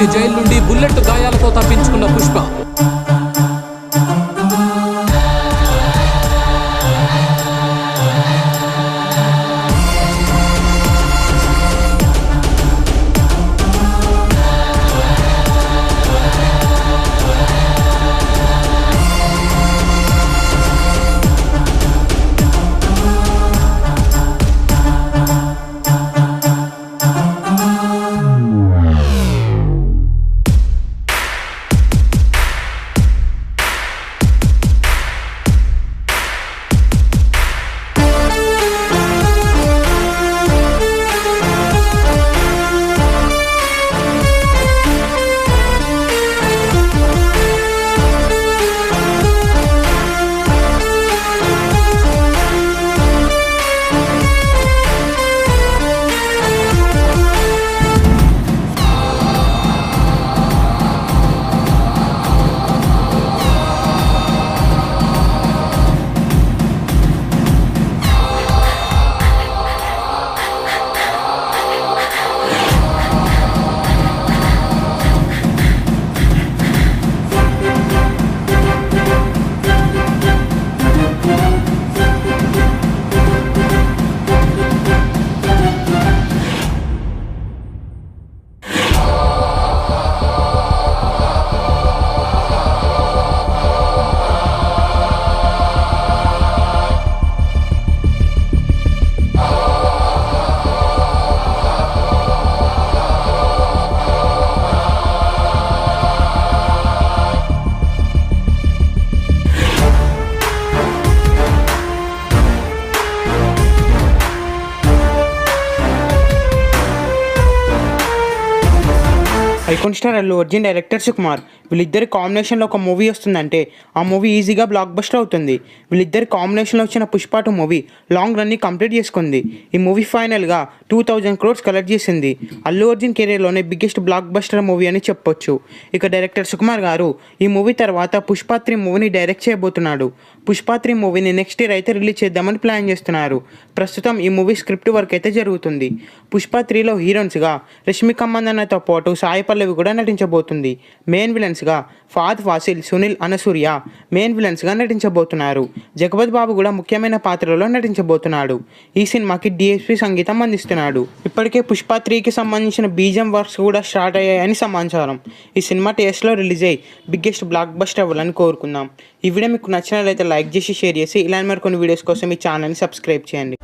Delhi jail నుండి bullet గాయాలతో తప్పించుకున్న Pushpa. Icon star Allu Arjun, director Sukumar వీళ్ళిద్దరి కాంబినేషన్లో ఒక మూవీ వస్తుందంటే ఆ మూవీ ఈజీగా బ్లాక్ బస్టర్ అవుతుంది. వీళ్ళిద్దరి కాంబినేషన్లో వచ్చిన పుష్ప 2 మూవీ లాంగ్ రన్ని కంప్లీట్ చేసుకుంది. ఈ మూవీ ఫైనల్గా 2000 crores కలెక్ట్ చేసింది. అల్లు అర్జున్ కెరీర్లోనే బిగ్గెస్ట్ బ్లాక్ బస్టర్ మూవీ అని చెప్పొచ్చు. ఇక డైరెక్టర్ సుకుమార్ గారు ఈ మూవీ తర్వాత పుష్ప 3 మూవీని డైరెక్ట్ చేయబోతున్నాడు. పుష్ప 3 మూవీని నెక్స్ట్ ఇయర్ అయితే రిలీజ్ చేద్దామని ప్లాన్ చేస్తున్నారు. ప్రస్తుతం ఈ మూవీ స్క్రిప్ట్ వర్క్ అయితే జరుగుతుంది. పుష్ప 3లో హీరోయిన్స్గా రష్మిక మందన్నతో పాటు సాయి పల్లవి కూడా నటించబోతుంది. మెయిన్ విలన్స్గా ఫహద్ ఫాసిల్, సునీల్ అనసూయ మెయిన్ విలన్స్గా నటించబోతున్నారు. జగపతి బాబు కూడా ముఖ్యమైన పాత్రలో నటించబోతున్నాడు. ఈ సినిమాకి డిఎస్పి సంగీతం అందిస్తున్నాడు. ఇప్పటికే పుష్ప 3కి సంబంధించిన బీజం వర్క్స్ కూడా స్టార్ట్ అయ్యాయని సమాచారం. ఈ సినిమా థియేటర్స్లో రిలీజ్ అయ్యి బిగ్గెస్ట్ బ్లాక్ బస్టర్ అవ్వాలని కోరుకుందాం. ఈ వీడియో మీకు నచ్చినట్లయితే లైక్ చేసి షేర్ చేసి ఇలాంటి మరికొన్ని వీడియోస్ కోసం ఈ ఛానల్ని సబ్స్క్రైబ్ చేయండి.